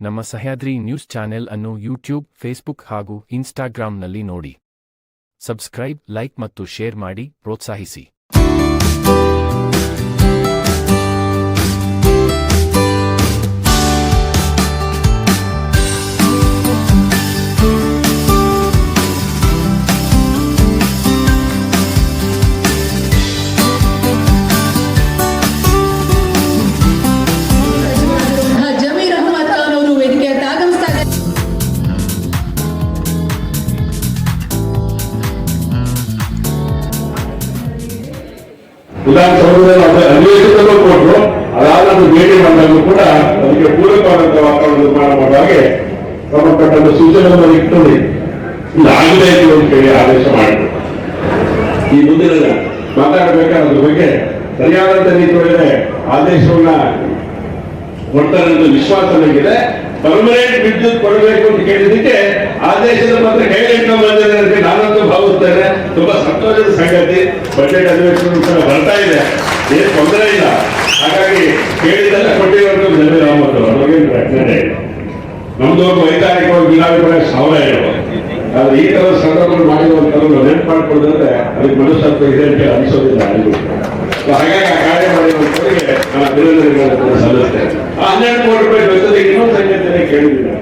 ನಮ್ಮ Sahyadri news channel ಅನ್ನು YouTube, Facebook ಹಾಗೂ ಇನ್ಸ್ಟಾಗ್ರಾಂನಲ್ಲಿ ನೋಡಿ. ಸಬ್ಸ್ಕ್ರೈಬ್, ಲೈಕ್ ಮತ್ತು ಶೇರ್ ಮಾಡಿ ಪ್ರೋತ್ಸಾಹಿಸಿ. ವಿಧಾನಸೌಧದಲ್ಲಿ ಅಧಿವೇಶನದಲ್ಲೂ ಕೊಟ್ಟರು. ಅದಾದ ಭೇಟಿ ಮಾಡಿದಾಗಲೂ ಕೂಡ ಅದಕ್ಕೆ ಪೂರಕವಾದಂತಹ ವಾತಾವರಣ ನಿರ್ಮಾಣ ಮಾಡುವ ಹಾಗೆ ಸಂಬಂಧಪಟ್ಟ ಸೂಚನೆಗಳನ್ನು ಇಟ್ಟುಕೊಂಡು ಇದು ಆಗಿದೆ ಅಂತ ಹೇಳಿ ಆದೇಶ ಮಾಡಿದ್ರು. ಈ ಮುಂದಿನ ಮಾತಾಡಬೇಕಾದ ಬಗ್ಗೆ ಸರಿಯಾದಂತ ರೀತಿಯೊಳಗೆ ಆದೇಶವನ್ನ ಕೊಡ್ತಾರೆ ಅಂತ ವಿಶ್ವಾಸ ನನಗಿದೆ. ಪರ್ಮನೆಂಟ್ ವಿದ್ಯುತ್ ಕೊಡಬೇಕು ಅಂತ ಕೇಳಿದ್ದಕ್ಕೆ ಆದೇಶದ ಮಾತ್ರ ಕೈಗೆಟ್ಕೊಂಡು ಬಂದಿದೆ ಅಂತ ನಾನಂತೂ ಭಾವಿಸ್ತೇನೆ. ತುಂಬಾ ಸಂತೋಷದ ಸಂಗತಿ. ಬಜೆಟ್ ಅಧಿವೇಶನ ಬರ್ತಾ ಇದೆ, ಏನು ತೊಂದರೆ ಇಲ್ಲ. ಹಾಗಾಗಿ ಕೇಳಿದೆಲ್ಲ ಕೊಟ್ಟಿರೋದು ಜಮೀರ್ ಅಹಮದ್ ಅವ್ರಿಗೇನು ಪ್ರಶ್ನೆ. ನಮ್ದು ವೈಚಾರಿಕವಾಗಿ ಭಿನ್ನಾಭಿಪ್ರಾಯ 1000 ಇರುವ, ಆದ್ರೆ ಈ ತರ ಸಂದರ್ಭಗಳು ಮಾಡಿರುವಂತವ್ರು ನೆನಪು ಮಾಡ್ಕೊಳ್ದಂದ್ರೆ ಅದಕ್ಕೆ ಮನಸ್ಸತ್ವ ಇದೆ ಅಂತ ಅನಿಸೋದಿಲ್ಲ. ಹಾಗಾಗಿ ಆ ಕಾರ್ಯ ಮಾಡಿರುವಂತವರಿಗೆ ನಾನು ಅಭಿನಂದನೆಗಳನ್ನು ಸಲ್ಲಿಸ್ತೇನೆ. ಆ 12 ಕೋಟಿ ರೂಪಾಯಿ ವೆಚ್ಚದ ಇನ್ನೊಂದು ಸಂಖ್ಯೆ ಕೇಳಿದ್ದೀನಿ.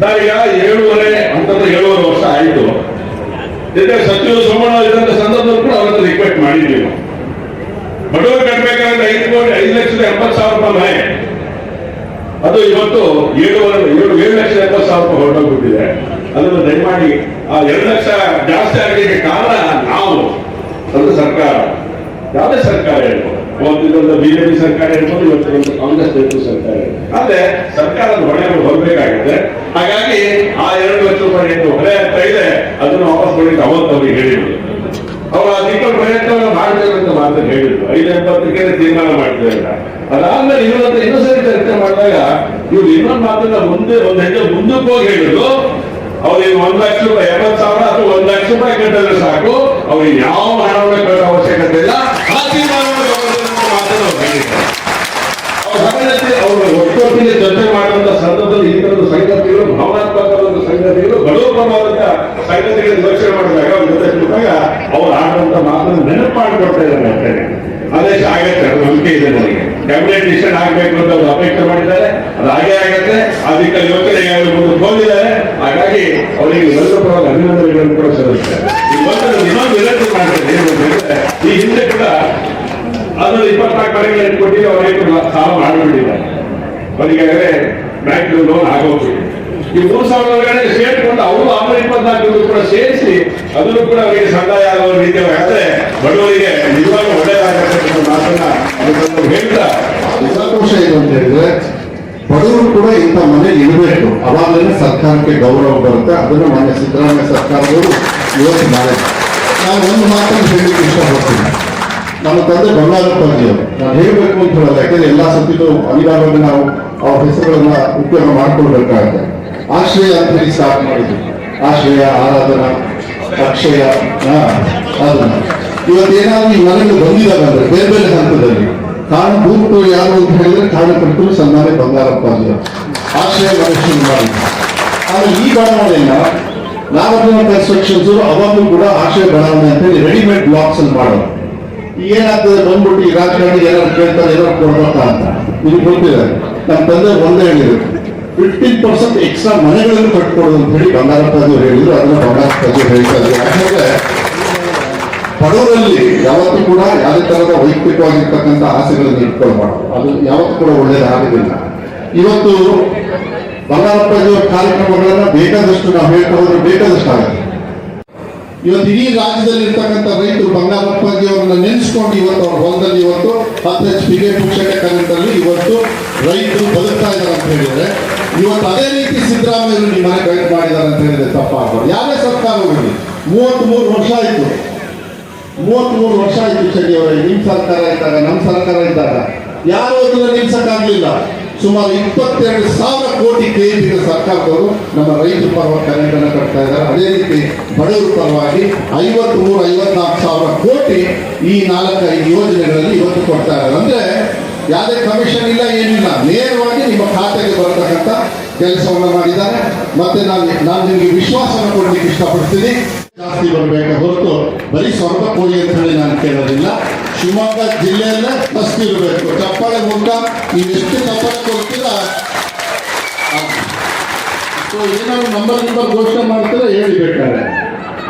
ನಾವೀಗ 7.5 ವರ್ಷ ಆಯಿತು. ಜೊತೆ ಸಚಿವ ಸೋಮಣ್ಣ ಇದ್ದಂತ ಸಂದರ್ಭದಲ್ಲಿ ಕೂಡ ಅವರನ್ನು ರಿಕ್ವೆಸ್ಟ್ ಮಾಡಿದ್ವಿ. ಬಡವರು ಕಟ್ಟಬೇಕಾದ್ರೆ 5,80,000 ರೂಪಾಯಿ ಮನೆ, ಅದು ಇವತ್ತು 7,70,000 ರೂಪಾಯಿ ಹೊರಟೋಗ್ಬಿಟ್ಟಿದೆ. ಅದನ್ನು ದಯಮಾಡಿ ಆ 2 ಲಕ್ಷ ಜಾಸ್ತಿ ಆಗಲಿಕ್ಕೆ ಕಾರಣ ನಾವು, ಅದು ಸರ್ಕಾರ, ಯಾವುದೇ ಸರ್ಕಾರ ಹೇಳ್ಬೋದು. ಅವತ್ತಿನ ಬಿಜೆಪಿ ಸರ್ಕಾರ ಹೇಳ್ಬೋದು, ಇವತ್ತು ಕಾಂಗ್ರೆಸ್ ನೇತೃತ್ವ ಸರ್ಕಾರ ಹೇಳ್ಬೋದು. ಆದ್ರೆ ಸರ್ಕಾರದ ಹೊಣೆಗಳು ಹೊರಬೇಕಾಗುತ್ತೆ. ಹಾಗಾಗಿ ಆ 2 ಲಕ್ಷ ರೂಪಾಯಿ ಏನು ಹೊರೆ ಆಗ್ತಾ ಇದೆ ಅದನ್ನು ವಾಪಸ್ ಕೊಡಲಿಕ್ಕೆ ಅವತ್ತು ಅವ್ರಿಗೆ ಹೇಳಿದ್ರು. ಅವರು ಆ ತಿಂಗಳ ಪ್ರಯತ್ನವನ್ನು ಮಾಡ್ತೇವೆ ಅಂತ ಮಾತ್ರ ಹೇಳಿದ್ರು. 580ಕ್ಕೆ ತೀರ್ಮಾನ ಮಾಡ್ತೇವೆ ಅಂತ. ಅದಾದ್ಮೇಲೆ ಇನ್ನೊಂದು ಸರಿ ಚರ್ಚೆ ಮಾಡಿದಾಗ ಇವ್ರು ಇನ್ನೊಂದು ಮಾತನ್ನ ಮುಂದೆ ಒಂದು ಹೆಜ್ಜೆ ಮುಂದಕ್ಕೆ ಹೋಗಿ ಹೇಳಿದ್ರು. ಅವ್ರಿಗೆ 1 ಲಕ್ಷ ರೂಪಾಯಿ 70,000 ಅಥವಾ 1 ಲಕ್ಷ ರೂಪಾಯಿ ಕಟ್ಟಿದ್ರೆ ಸಾಕು, ಅವ್ರಿಗೆ ಯಾವ ಹಣವನ್ನು ಕಟ್ಟೋ ಅವಶ್ಯಕತೆ ಇಲ್ಲ. ಆ ತೀರ್ಮಾನವನ್ನು ಮಾತನ್ನು ಹೇಳಿದ್ದಾರೆ. ಅವರು ಒಟ್ಟೊಟ್ಟಿಗೆ ಚರ್ಚೆ ಮಾಡುವಂತ ಸಂದರ್ಭದಲ್ಲಿ ಈ ತರದ ಸಂಗತಿಗಳು, ಭಾವನಾತ್ಮಕವಾದ ಸಂಗತಿಗಳು, ಬಡವರವಾದಂತ ಸಂಗತಿಗಳ ಯೋಚನೆ ಮಾಡಿದಾಗ ಅವ್ರ ಜೊತೆ ಕೂತಾಗ ಅವ್ರು ಆಡುವಂತ ಮಾತನ್ನು ನೆನಪು ಮಾಡಿಕೊಡ್ತಾ ಇದ್ದಾರೆ. ಆದೇಶ ಆಗತ್ತೆ, ಅದು ನಂಬಿಕೆ ಇದೆ ನನಗೆ. ಕ್ಯಾಬಿನೆಟ್ ಡಿಸಿಷನ್ ಆಗ್ಬೇಕು ಅಂತ ಅವರು ಅಪೇಕ್ಷೆ ಮಾಡಿದ್ದಾರೆ, ಅದು ಹಾಗೆ ಆಗತ್ತೆ. ಅದಕ್ಕೆ ಯೋಚನೆ ಮುಂದಕ್ಕೆ ಹೋಗಿದ್ದಾರೆ. ಹಾಗಾಗಿ ಅವರಿಗೆ ಎಲ್ಲರ ಪರವಾಗಿ ಅಭಿನಂದನೆಗಳನ್ನು ಕೂಡ ಸಲ್ಲಿಸ್ತಾರೆ. ಇನ್ನೊಂದು ವಿನಂತಿ ಮಾಡ್ತಾರೆ, ಏನು ಅಂತಂದ್ರೆ ಈ ಹಿಂದೆ ಕೂಡ ಅದನ್ನು 24 ಮನೆಗಳು ಇಟ್ಕೊಟ್ಟಿದ್ದು ಅವರಿಗೆ ಸಾಲ ಮಾಡಿಬಿಟ್ಟಿದ್ದಾರೆ. ಅವರಿಗಾಗಲೇ ಬ್ಯಾಂಕ್ ಲೋನ್ ಆಗೋಗ್ಬಿಟ್ಟು ಈ 3,000 ಒಳಗಡೆ ಸೇರ್ಕೊಂಡು ಅವರು 624 ಕೂಡ ಸೇರಿಸಿ ಅದನ್ನು ಕೂಡ ಅವರಿಗೆ ಸಂದಾಯ ಆಗುವ ರೀತಿಯಾಗಿ ಆದ್ರೆ ಬಡವರಿಗೆ ನಿಜವಾಗ್ಲೂ ಒಳ್ಳೆಯದಾಗತ್ತೆ ಮಾತನ್ನ ಹೇಳ್ತಾ ಸಂತೋಷ ಏನು ಅಂತ ಹೇಳಿದ್ರೆ ಬಡವರು ಕೂಡ ಇಂಥ ಮನೆ ಇರಬೇಕು. ಅವಾಗಲೇ ಸರ್ಕಾರಕ್ಕೆ ಗೌರವ ಬರುತ್ತೆ. ಅದನ್ನು ಮಾನ್ಯ ಸಿದ್ದರಾಮಯ್ಯ ಸರ್ಕಾರದವರು ಇವತ್ತು ಮಾಡಿದ್ರು. ನಾನು ಒಂದು ಮಾತನ್ನು ಹೇಳಲಿಕ್ಕೆ ಇಷ್ಟಪಡ್ತೀನಿ. ನಮ್ಮ ತಂದೆ ಬಂಗಾರಪ್ಪಜಿಯವರು, ನಾನು ಹೇಳಬೇಕು ಅಂತ ಹೇಳಲ್ಲ, ಯಾಕೆಂದ್ರೆ ಎಲ್ಲಾ ಸತಿಗೂ ಅನಿವಾರ್ಯವಾಗಿ ನಾವು ಅವ್ರ ಹೆಸರುಗಳನ್ನ ಉಪಯೋಗ ಮಾಡ್ಕೊಳ್ಬೇಕಾಗುತ್ತೆ. ಆಶ್ರಯ ಅಂತ ಹೇಳಿ ಸ್ಟಾರ್ಟ್ ಮಾಡಿದ್ವಿ. ಆಶ್ರಯ, ಆರಾಧನಾ, ಅಕ್ಷಯ, ಅದನ್ನ ಇವತ್ತೇನಾದ್ರೂ ಈ ಮನೆಗಳು ಬಂದಿದ್ದಾವೆ ಅಂದ್ರೆ ಬೇರೆ ಬೇರೆ ಹಂತದಲ್ಲಿ ಕಾರಣ ಭೂಮಿಗಳು ಯಾರು ಅಂತ ಹೇಳಿದ್ರೆ ಕಾರಣಕರ್ತರು ಸನ್ಮಾನ್ಯ ಬಂಗಾರಪ್ಪಜಿಯವರು ಆಶ್ರಯ ಮನುಷ್ಯನ ಮಾಡಿದ್ರು. ಆದ್ರೆ ಈ ಬಡಾವಣೆಯನ್ನ ನಾಗಾರ್ಜುನ ಕನ್ಸ್ಟ್ರಕ್ಷನ್ಸ್ ಅವಾಗಲೂ ಕೂಡ ಆಶ್ರಯ ಬಡಾವಣೆ ಅಂತ ಹೇಳಿ ರೆಡಿಮೇಡ್ ಬ್ಲಾಕ್ಸ್ ಅಲ್ಲಿ ಮಾಡೋದು. ಏನಾಗ್ತದೆ ಬಂದ್ಬಿಟ್ಟು ಈ ರಾಜಕಾರಣಿ ಏನಾದ್ರು ಕೇಳ್ತಾರೆ, ಏನಾದ್ರು ಕೊಡ್ಬೇಕಾ ಅಂತ ಇದು ಗೊತ್ತಿದೆ. ನಮ್ಮ ತಂದೆ ಒಂದೇ ಹೇಳಿದ್ರು, 15% ಎಕ್ಸ್ಟ್ರಾ ಮನೆಗಳನ್ನು ಕಟ್ಕೊಡೋದು ಅಂತ ಹೇಳಿ ಬಂಗಾರಪ್ಪಜಿಯವರು ಹೇಳಿದ್ರು. ಅದನ್ನ ಬಂಗಾರಪ್ಪಜಿಯವರು ಹೇಳ್ತಾ ಇದ್ರು. ಯಾಕಂದ್ರೆ ಬಡವರಲ್ಲಿ ಯಾವತ್ತೂ ಕೂಡ ಯಾವುದೇ ತರಹದ ವೈಯಕ್ತಿಕವಾಗಿರ್ತಕ್ಕಂಥ ಆಸೆಗಳನ್ನು ಇಟ್ಕೊಳ್ಬಾರ್ದು. ಅದು ಯಾವತ್ತೂ ಕೂಡ ಒಳ್ಳೇದಾಗೋದಿಲ್ಲ. ಇವತ್ತು ಬಂಗಾರಪ್ಪಜಿಯವರ ಕಾರ್ಯಕ್ರಮಗಳನ್ನ ಬೇಕಾದಷ್ಟು ನಾವು ಹೇಳ್ತಾ ಹೋದ್ರೆ ಬೇಕಾದಷ್ಟು ಆಗುತ್ತೆ. ಇವತ್ತು ಇಡೀ ರಾಜ್ಯದಲ್ಲಿ ಇರ್ತಕ್ಕಂಥ ರೈತರು ಬಂಗಾರಪ್ಪಜಿಯವರನ್ನ ನೆನೆಸ್ಕೊಂಡು ಇವತ್ತು ಅವ್ರ ಹೊಲದಲ್ಲಿ ಇವತ್ತು 10 HP ಪುಕ್ಷಟೆ ಕರೆಂಟ್ ಅಲ್ಲಿ ಇವತ್ತು ರೈತರು ಬದುಕ್ತಾ ಇದ್ದಾರೆ ಅಂತ ಹೇಳಿದ್ರೆ, ಇವತ್ತು ಅದೇ ರೀತಿ ಸಿದ್ದರಾಮಯ್ಯರು ನಿಮ್ಮ ಮನೆ ಗೈಡ್ ಮಾಡಿದ್ದಾರೆ ಅಂತ ಹೇಳಿದ್ರೆ ತಪ್ಪಾಗಬಾರ್ದು. ಯಾವುದೇ ಸರ್ಕಾರ ಹೋಗಿ 33 ವರ್ಷ ಆಯ್ತು. 33 ವರ್ಷ ಆಯ್ತು ಚಳಿ ಅವರಿಗೆ. ನಿಮ್ಮ ಸರ್ಕಾರ ಇದ್ದಾಗ, ನಮ್ಮ ಸರ್ಕಾರ ಇದ್ದಾಗ ಯಾರು ಅದನ್ನ ನಿಲ್ಸಕ್ಕಾಗಲಿಲ್ಲ. ಸುಮಾರು 22,000 ಕೋಟಿ ಕೇಂದ್ರೀಯ ಸರ್ಕಾರದವರು ನಮ್ಮ ರೈತರ ಪರವಾಗಿ ಕರೆಂಟ್ ಅನ್ನು ಕಟ್ತಾ ಇದ್ದಾರೆ. ಅದೇ ರೀತಿ ಬಡವರ ಪರವಾಗಿ 53-54 ಸಾವಿರ ಕೋಟಿ ಈ 4-5 ಯೋಜನೆಗಳಲ್ಲಿ ಇವತ್ತು ಕೊಡ್ತಾ ಇದ್ದಾರೆ. ಅಂದ್ರೆ ಯಾವುದೇ ಕಮಿಷನ್ ಇಲ್ಲ, ಏನಿಲ್ಲ, ನೇರವಾಗಿ ನಿಮ್ಮ ಖಾತೆಗೆ ಬರತಕ್ಕಂಥ ಕೆಲಸವನ್ನು ಮಾಡಿದ್ದಾರೆ. ಮತ್ತೆ ನಾನು ನಿಮಗೆ ವಿಶ್ವಾಸವನ್ನು ಕೊಡಲಿಕ್ಕೆ ಇಷ್ಟಪಡ್ತೀನಿ. ಜಾಸ್ತಿ ಬರಬೇಕು ಹೊರತು ಬರೀ ಸ್ವರ್ಗ ಕೋಳಿ ಅಂತ ಹೇಳಿ ನಾನು ಕೇಳೋದಿಲ್ಲ. ಶಿವಮೊಗ್ಗ ಜಿಲ್ಲೆಯಲ್ಲೇ ಫಸ್ಟ್ ಇರಬೇಕು. ಚಪ್ಪಾಳೆ ಮೂಲಕ ನೀವು ಎಷ್ಟು ಚಪ್ಪಾಳೆ ಕೊಡ್ತೀರಾ, ಸೊ ಏನಾದ್ರು ನಂಬರ್ ಘೋಷಣೆ ಮಾಡ್ತೀರಾ ಹೇಳಿ ಬೇಕಾದ್ರೆ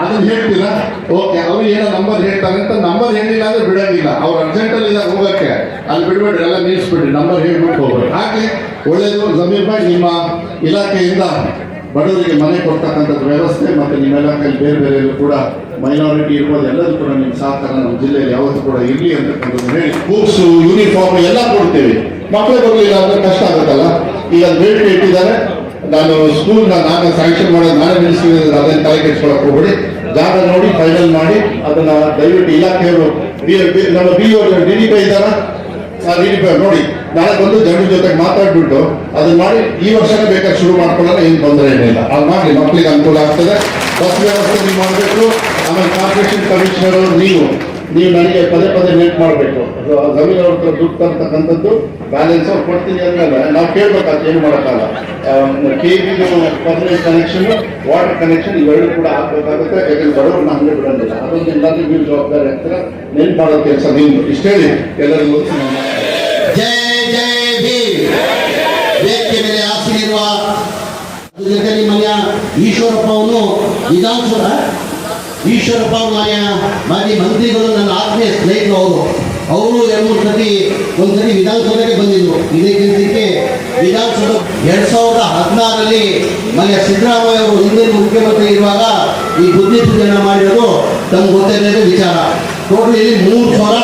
ಅದನ್ನ ಹೇಳ್ತೀರಾ. ಓಕೆ, ಅವ್ರು ಏನೋ ನಂಬರ್ ಹೇಳ್ತಾರೆ ಅಂತ ನಂಬರ್ ಹೇಳಿಲ್ಲ ಅಂದ್ರೆ ಬಿಡೋದಿಲ್ಲ. ಅವ್ರು ಅರ್ಜೆಂಟಲ್ಲಿ ಇದ್ದಾರೆ ಹೋಗಕ್ಕೆ, ಅಲ್ಲಿ ಬಿಡ್ಬೇಡ್ರಿ, ಎಲ್ಲ ನಿಲ್ಲಿಸ್ಬಿಡ್ರಿ, ನಂಬರ್ ಹೇಳ್ಬಿಟ್ಟು ಹೋಗ್ಬೇಡಿ. ಹಾಗೆ ಒಳ್ಳೇದು. ಜಮೀರ್ ಭಾಯ್, ನಿಮ್ಮ ಇಲಾಖೆಯಿಂದ ಬಡವರಿಗೆ ಮನೆ ಕೊಡ್ತಕ್ಕಂಥದ್ದು ವ್ಯವಸ್ಥೆ ಮತ್ತು ನಿಮ್ಮ ಇಲಾಖೆಯಲ್ಲಿ ಬೇರೆ ಬೇರೆ ಕೂಡ ಮೈನಾರಿಟಿ ಇರ್ಬೋದು, ಎಲ್ಲದೂ ಕೂಡ ನಿಮ್ಮ ಸಹಕಾರ ನಮ್ಮ ಜಿಲ್ಲೆಯಲ್ಲಿ ಯಾವತ್ತೂ ಕೂಡ ಇರಲಿ ಅಂತಕ್ಕಂಥದ್ದು ಹೇಳಿ, ಬುಕ್ಸು, ಯೂನಿಫಾರ್ಮ್ ಎಲ್ಲ ಕೊಡ್ತೇವೆ. ಮಕ್ಕಳು ಬರಲಿಲ್ಲ ಅಂದ್ರೆ ಕಷ್ಟ ಆಗುತ್ತಲ್ಲ. ಈಗ ಬೇಡಿಕೆ ಇಟ್ಟಿದ್ದಾರೆ. ನಾನು ಸ್ಕೂಲ್ನ ನಾನು ಸ್ಯಾಂಕ್ಷನ್ ಮಾಡೋದು ನಾನೇ ನಿಲ್ಲಿಸಿದ್ರೆ ಅದನ್ನು ತಲೆ ಕೆಡಿಸ್ಕೊಳಕ್ಕೆ ಹೋಗ್ಬಿಡಿ. ಜಾಗ ನೋಡಿ ಫೈನಲ್ ಮಾಡಿ ಅದನ್ನ ದಯವಿಟ್ಟು ಇಲಾಖೆಯವರು ನಮ್ಮ DDP ಇದ್ದಾರ, DDP ನೋಡಿ ನಾಳೆ ಬಂದು ಜನರ ಜೊತೆಗೆ ಮಾತಾಡ್ಬಿಟ್ಟು ಅದನ್ನ ಮಾಡಿ ಈ ವರ್ಷನೇ ಬೇಕಾದ್ರೆ ಶುರು ಮಾಡ್ಕೊಳ್ಳೋಣ, ಏನು ತೊಂದರೆ ಏನಿಲ್ಲ. ಅದು ಮಾಡಿ ಮಕ್ಕಳಿಗೆ ಅನುಕೂಲ ಆಗ್ತದೆ. ಬಸ್ ವ್ಯವಸ್ಥೆ ನೀವು ಮಾಡಬೇಕು. ಆಮೇಲೆ ಕಾರ್ಪೊರೇಷನ್ ಕಮಿಷನರ್ ನೀವು ನನಗೆ ಪದೇ ಪದೇ ನೆಟ್ ಮಾಡಬೇಕು. ಜಮೀನ್ ಅವ್ರ ಹತ್ರ ದುಡ್ಡು ತರ್ತಕ್ಕಂಥದ್ದು ಬ್ಯಾಲೆನ್ಸ್ ಅವ್ರು ಕೊಡ್ತೀನಿ ಅಂದ್ಮೇಲೆ ನಾವು ಕೇಳ್ಬೇಕಾಗ್ತದೆ, ಏನು ಮಾಡೋಕ್ಕಲ್ಲ. KBದು ಪರ್ಮನೆಂಟ್ ಕನೆಕ್ಷನ್, ವಾಟರ್ ಕನೆಕ್ಷನ್ ಇವೆರಡು ಕೂಡ ಹಾಕ್ಬೇಕಾಗುತ್ತೆ. ಯಾಕಂದ್ರೆ ಬಡವ್ರನ್ನ ಹಂಗೆ ಬಿಡೋದಿಲ್ಲ. ಅದೊಂದು ಎಲ್ಲರಿಗೂ ನೀವು ಜವಾಬ್ದಾರಿ ಆಗ್ತಾರೆ. ನೆನ್ಪು ಮಾಡೋ ಕೆಲಸ ನಿಮ್ದು. ಇಷ್ಟ ಹೇಳಿ ಎಲ್ಲರಿಗೂ ಜೈ ಜೈ ಭೀಮ್. ವೇದಿಕೆ ಮೇಲೆ ಆಸೀನಿರುವ ಜೊತೆಲಿ ಮನೆಯ ಈಶ್ವರಪ್ಪ ಅವನು ವಿಧಾನಸೌಧ, ಈಶ್ವರಪ್ಪ ಅವ್ರ ಮನೆಯ ಮಾಜಿ ಮಂತ್ರಿಗಳು, ನನ್ನ ಆತ್ಮೀಯ ಸ್ನೇಹಿತರು. ಅವರು 2-3 ಸತಿ ಒಂದ್ಸತಿ ವಿಧಾನಸೌಧಕ್ಕೆ ಬಂದಿದ್ರು. ಇದೇ ಕೆಲಸಕ್ಕೆ ವಿಧಾನಸೌಧ 2016ರಲ್ಲಿ ಮನೆಯ ಸಿದ್ದರಾಮಯ್ಯ ಅವರು ಹಿಂದಿನ ಮುಖ್ಯಮಂತ್ರಿ ಇರುವಾಗ ಈ ಬುದ್ಧಿ ಪೂಜೆನ ಮಾಡಿರೋದು ತಮ್ಗೆ ಗೊತ್ತಿಲ್ಲದ ವಿಚಾರ. ಟೋಟಲ್ ಇಲ್ಲಿ 3,000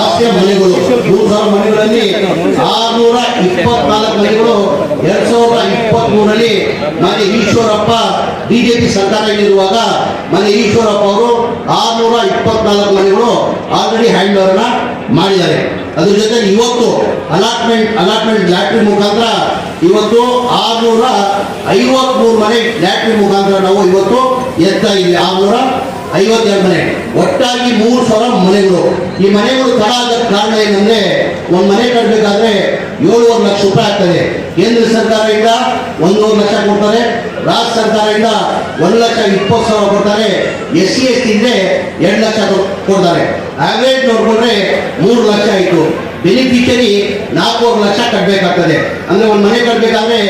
ಆಸ್ತಿಯ ಮನೆಗಳು, 3,000 ಮನೆಗಳಲ್ಲಿ 624 ಮನೆಗಳು 2023ರಲ್ಲಿ ಮನೆ ಈಶ್ವರಪ್ಪ BJP ಸರ್ಕಾರ ಇರುವಾಗ ಮನೆ ಈಶ್ವರಪ್ಪ ಅವರು 624 ಮನೆಗಳು ಆಲ್ರೆಡಿ ಹ್ಯಾಂಡ್ ಓವರ್ನ ಮಾಡಿದ್ದಾರೆ. ಅದ್ರ ಜೊತೆ ಇವತ್ತು ಅಲಾಟ್ಮೆಂಟ್ ಲ್ಯಾಟ್ರಿ ಮುಖಾಂತರ ಇವತ್ತು 653 ಮನೆ ಲ್ಯಾಟ್ರಿ ಮುಖಾಂತರ ನಾವು ಇವತ್ತು ಎತ್ತಾ ಇದ್ದೀವಿ. 652 ಮನೆ, ಒಟ್ಟಾಗಿ 3,000 ಮನೆಗಳು. ಈ ಮನೆಗಳು ತಡ ಆಗಕ್ಕೆ ಕಾರಣ ಏನಂದ್ರೆ, ಒಂದು ಮನೆ ಕಟ್ಟಬೇಕಾದ್ರೆ 7.5 ಲಕ್ಷ ರೂಪಾಯಿ ಆಗ್ತದೆ. ಕೇಂದ್ರ ಸರ್ಕಾರದಿಂದ 1.5 ಲಕ್ಷ ಕೊಡ್ತಾರೆ, ರಾಜ್ಯ ಸರ್ಕಾರದಿಂದ 1,20,000 ಕೊಡ್ತಾರೆ, SC ST ಇದ್ರೆ 2 ಲಕ್ಷ ಕೊಡ್ತಾರೆ. ಆವ್ರೇಜ್ ನೋಡ್ಕೊಂಡ್ರೆ 3 ಲಕ್ಷ ಆಯಿತು. ಬೆನಿಫಿಷರಿ 4.5 ಲಕ್ಷ ಕಟ್ಟಬೇಕಾಗ್ತದೆ. ಅಂದ್ರೆ ಒಂದು ಮನೆ ಕಟ್ಟಬೇಕಾದ್ರೆ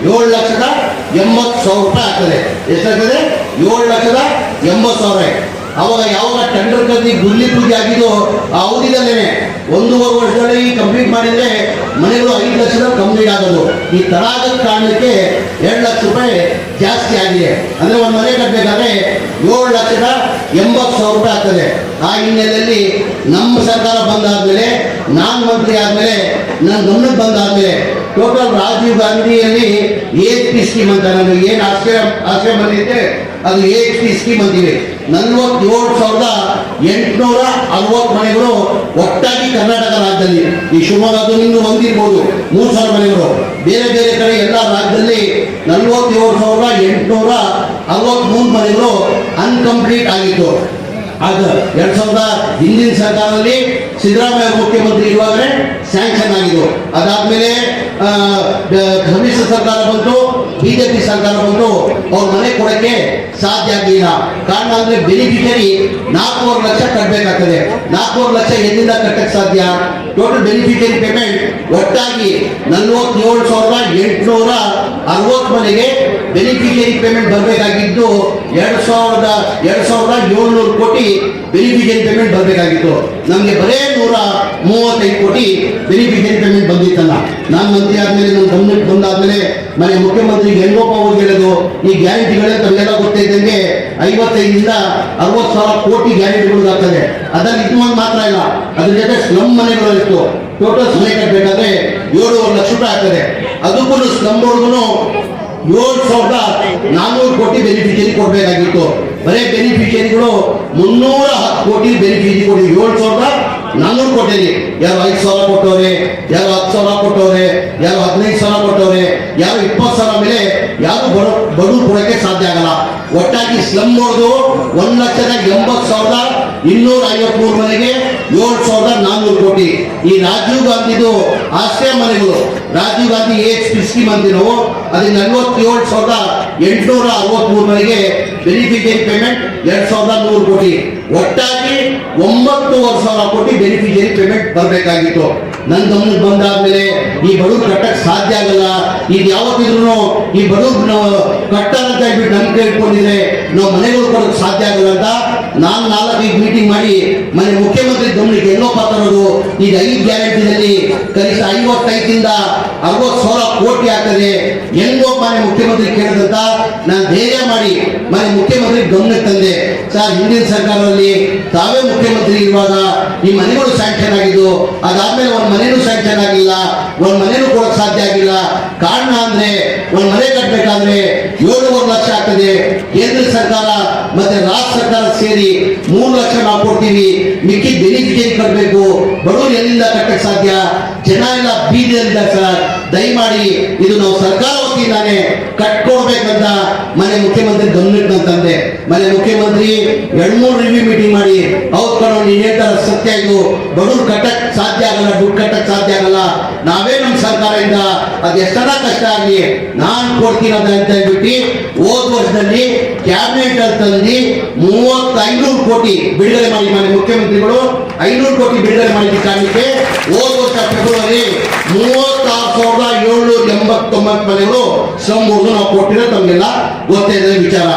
7,80,000 ರೂಪಾಯಿ ಆಗ್ತದೆ. ಎಷ್ಟಾಗ್ತದೆ? 7,80,000. ಅವಾಗ ಯಾವಾಗ ಟೆಂಡರ್ ಕರೆದಿ ಗುಲ್ಲಿ ಪೂಜೆ ಆಗಿದ್ದು ಆ ಅವಧಿದಲ್ಲೇ 1.5 ವರ್ಷದಲ್ಲಿ ಕಂಪ್ಲೀಟ್ ಮಾಡಿದ್ರೆ ಮನೆಗಳು 5 ಲಕ್ಷದ ಕಂಪ್ಲೀಟ್ ಆಗೋದು. ಈ ತಡಾದ ಕಾರಣಕ್ಕೆ 2 ಲಕ್ಷ ರೂಪಾಯಿ ಜಾಸ್ತಿ ಆಗಿದೆ. ಅಂದ್ರೆ ಒಂದು ಮನೆ ಕಟ್ಟಬೇಕಾದ್ರೆ 7,80,000 ರೂಪಾಯಿ ಆಗ್ತದೆ. ಆ ಹಿನ್ನೆಲೆಯಲ್ಲಿ ನಮ್ಮ ಸರ್ಕಾರ ಬಂದಾದ್ಮೇಲೆ, ನಾನು ಮಂತ್ರಿ ಆದ್ಮೇಲೆ, ನನ್ನ ಗಮನಕ್ಕೆ ಬಂದಾದ್ಮೇಲೆ ಟೋಟಲ್ ರಾಜೀವ್ ಗಾಂಧಿಯಲ್ಲಿ AHP ಸ್ಕೀಮ್ ಅಂತ ನಮಗೆ ಏನು ಆಶ್ರಯ ಬಂದಿದೆ ಅದು AHP ಸ್ಕೀಮ್ ಅಂತೀವಿ. 47,860 ಮನೆಗಳು ಒಟ್ಟಾಗಿ ಕರ್ನಾಟಕ ರಾಜ್ಯದಲ್ಲಿ, ಈ ಶಿವಮೊಗ್ಗದಿಂದ ಹೊಂದಿರ್ಬೋದು 3,000 ಮನೆಗಳು. ಬೇರೆ ಬೇರೆ ಕಡೆ ಎಲ್ಲ ರಾಜ್ಯದಲ್ಲಿ 47,863 ಮನೆಗಳು ಅನ್ಕಂಪ್ಲೀಟ್ ಆಗಿತ್ತು. ಅದು 2000 ಹಿಂದಿನ ಸರ್ಕಾರದಲ್ಲಿ ಸಿದ್ದರಾಮಯ್ಯ ಮುಖ್ಯಮಂತ್ರಿ ಇರುವಾಗಲೇ ಸ್ಯಾಂಕ್ಷನ್ ಆಗಿದ್ದು. ಅದಾದ್ಮೇಲೆ ಸಮ್ಮಿಶ್ರ ಸರ್ಕಾರ ಬಂತು, BJP ಸರ್ಕಾರ ಬಂತು, ಅವ್ರ ಮನೆ ಕೊಡಕ್ಕೆ ಸಾಧ್ಯ ಆಗಲಿಲ್ಲ. ಕಾರಣ ಅಂದ್ರೆ ಬೆನಿಫಿಷರಿ 4.5 ಲಕ್ಷ ಕಟ್ಟಬೇಕಾಗ್ತದೆ. 4.5 ಲಕ್ಷ ಎಲ್ಲಿಂದ ಕಟ್ಟಕ್ಕೆ ಸಾಧ್ಯ? ಟೋಟಲ್ ಬೆನಿಫಿಷರಿ ಪೇಮೆಂಟ್ ಒಟ್ಟಾಗಿ 47,860 ಮನೆಗೆ ಬೆನಿಫಿಷರಿ ಪೇಮೆಂಟ್ ಬರಬೇಕಾಗಿದ್ದು 2,700 ಕೋಟಿ ಬೆನಿಫಿಷರಿ ಪೇಮೆಂಟ್ ಬರಬೇಕಾಗಿತ್ತು. ನಮಗೆ ಬರೇ 135 ಕೋಟಿ ಬೆನಿಫಿಷರಿ ಪೇಮೆಂಟ್ ಬಂದಿತ್ತಲ್ಲ. ನಾನು ಮಂತ್ರಿ ಆದ್ಮೇಲೆ, ನನ್ನ ಗಮನಕ್ಕೆ ಬಂದಾದ್ಮೇಲೆ ಮನೆ ಮುಖ್ಯಮಂತ್ರಿ ಯಡಿಯೂರಪ್ಪ ಅವರು ಹೇಳಿದ್ರು, ಈ ಗ್ಯಾರಂಟಿಗಳೇ ತಮಗೆಲ್ಲ ಗೊತ್ತಿದ್ದಂಗೆ 55ರಿಂದ 60,000 ಕೋಟಿ ಗ್ಯಾರಂಟಿಗಳಾಗ್ತದೆ. ಅದರಲ್ಲಿ ಇದು ಒಂದು ಮಾತ್ರ ಇಲ್ಲ, ಅದ್ರ ಜೊತೆ ಸ್ಲಮ್ ಮನೆಗಳು ಇತ್ತು. ಟೋಟಲ್ ಮನೆ ಕಟ್ಟಬೇಕಾದ್ರೆ 7.5 ಲಕ್ಷ ರೂಪಾಯಿ ಆಗ್ತದೆ. ಅದಕ್ಕೂ ಸ್ಲಮ್ ಒಳಗೂ 7,400 ಕೋಟಿ ಬೆನಿಫಿಷರಿ ಕೊಡಬೇಕಾಗಿತ್ತು. ಬರೇ ಬೆನಿಫಿಷರಿಗಳು 310 ಕೋಟಿ ಬೆನಿಫಿಷರಿ ಕೊಡಿ. 7,400 ಕೋಟಿ. ಯಾರು 5,000 ಕೊಟ್ಟವ್ರೆ, ಯಾರು 10,000 ಕೊಟ್ಟವ್ರೆ, ಯಾರು 15,000 ಕೊಟ್ಟವ್ರೆ, ಯಾರು 20,000 ಮೇಲೆ ಯಾರು ಬಡವರು ಕೊಡಕ್ಕೆ ಸಾಧ್ಯ ಆಗಲ್ಲ. ಒಟ್ಟಾಗಿ ಸ್ಲಮ್ ನೋಡ್ದು 1,80,253 ಮನೆಗೆ 7,400 ಕೋಟಿ. ಈ ರಾಜೀವ್ ಗಾಂಧಿದು ಆಶ್ರಯ ಮನೆಗಳು, ರಾಜೀವ್ ಗಾಂಧಿ AHP ಸ್ಕೀಮ್ ಅಂತೀವಿ ನಾವು, ಅದಕ್ಕೆ 47,863 ಮನೆಗೆ ಬೆನಿಫಿಷಿಯರಿ ಪೇಮೆಂಟ್ 2,100 ಕೋಟಿ. ಒಟ್ಟಾಗಿ 9,500 ಕೋಟಿ ಬೆನಿಫಿಷಿಯರಿ ಪೇಮೆಂಟ್ ಬರಬೇಕಾಗಿತ್ತು. ನನ್ನ ಗಮನಕ್ಕೆ ಬಂದಾದ್ಮೇಲೆ ಈ ಬಡವರು ಕಟ್ಟಕ್ಕೆ ಸಾಧ್ಯ ಆಗಲ್ಲ, ಇದು ಯಾವತ್ತಿದ್ರು ಈ ಬಡವರು ಕಟ್ಟಂತ ಹೇಳ್ಬಿಟ್ಟು ನಂಬಿಕೆ ಇಟ್ಕೊಂಡಿದ್ರೆ ನಾವು ಮನೆಗಳು ಕೊಡೋಕೆ ಸಾಧ್ಯ ಆಗಲ್ಲ ಅಂತ ನಾನು 4-5 ಮೀಟಿಂಗ್ ಮಾಡಿ ಮನೆ ಮುಖ್ಯಮಂತ್ರಿ ಗಮನಕ್ಕೆ ಎಲ್ಲೋಪ ತರೋದು. ಈಗ 5 ಗ್ಯಾರಂಟಿನಲ್ಲಿ ಕನಿಷ್ಠ 55ರಿಂದ 60,000 ಕೋಟಿ ಆಗ್ತದೆ, ಹೆಂಗೋ ಮನೆ ಮುಖ್ಯಮಂತ್ರಿ ಕೇಳಿದಂತ ನಾನು ಧೈರ್ಯ ಮಾಡಿ ಮನೆ ಮುಖ್ಯಮಂತ್ರಿ ಗಮನಕ್ಕೆ ತಂದೆ. ಸರ್, ಹಿಂದಿನ ಸರ್ಕಾರದಲ್ಲಿ ತಾವೇ ಮುಖ್ಯಮಂತ್ರಿ ಇರುವಾಗ ಈ ಮನೆಗಳು ಸ್ಯಾಂಕ್ಷನ್ ಆಗಿದ್ದು, ಅದಾದ್ಮೇಲೆ ಒಂದು ಮನೆನೂ ಸ್ಯಾಂಕ್ಷನ್ ಆಗಿಲ್ಲ, ಒಂದು ಮನೆನೂ ಕೊಡಕ್ ಸಾಧ್ಯ ಆಗಿಲ್ಲ. ಕಾರಣ ಅಂದ್ರೆ ಒಂದು ಮನೆ ಕಟ್ಟಬೇಕಾದ್ರೆ 7.5 ಲಕ್ಷ ಆಗ್ತದೆ. ಕೇಂದ್ರ ಸರ್ಕಾರ ಮತ್ತೆ ರಾಜ್ಯ ಸರ್ಕಾರ ಸೇರಿ 3 ಲಕ್ಷ ನಾವು ಕೊಡ್ತೀವಿ, ಮಿಕ್ಕಿ ಬೆನಿಫಿಷಿಯರಿ ಕಟ್ಟಬೇಕು. ಬಡವರು ಎಲ್ಲಿಂದ ಕಟ್ಟಕ್ಕೆ ಸಾಧ್ಯ? ಜನ ಎಲ್ಲ ಬೀದಿಯಲ್ಲಿದ್ದಾರೆ. ಸರ್, ದಯಮಾಡಿ ಇದು ನಾವು ಸರ್ಕಾರ ವತಿಯಿಂದಾನೆ ಕಟ್ಕೊಡ್ಬೇಕಂತ ಮನೆ ಮುಖ್ಯಮಂತ್ರಿ ಗಮನಕ್ಕೆ ತಂದೆ. ಮನೆ ಮುಖ್ಯಮಂತ್ರಿ 2-3 ರಿವ್ಯೂ ಮೀಟಿಂಗ್ ಮಾಡಿ ಅವ್ರು ಕಣೋ ನೀನ್ ಹೇಳ್ತಾರ ಸತ್ಯ, ಇದು ಬಡವರು ಕಟ್ಟಕ್ ಸಾಧ್ಯ ಆಗಲ್ಲ, ದುಡ್ಡು ಕಟ್ಟಕ್ ಸಾಧ್ಯ ಆಗಲ್ಲ, ನಾವೇ ನಮ್ಮ ಸರ್ಕಾರದಿಂದ ಅದು ಎಷ್ಟರ ಕಷ್ಟ ಆಗಲಿ ನಾನು ಕೊಡ್ತೀನಿ ಅಂತ ಹೇಳ್ಬಿಟ್ಟು ಹೋದ ವರ್ಷದಲ್ಲಿ ಕ್ಯಾಬಿನೆಟ್ ಅಲ್ಲಿ ತಂದು 3500 ಕೋಟಿ ಬಿಡುಗಡೆ ಮಾಡಿ ಮನೆ ಮುಖ್ಯಮಂತ್ರಿಗಳು 500 ಕೋಟಿ ಬಿಡುಗಡೆ ಮಾಡಿದ ಕಾರಣಕ್ಕೆ ಹೋದ ವರ್ಷ ಫೆಬ್ರವರಿ 36,789 ಮನೆಗಳು ಸಂಬೂರ್ದು ನಾವು ಕೊಟ್ಟಿರೋ ತಮಗೆಲ್ಲ ಗೊತ್ತಿದೆ ವಿಚಾರ.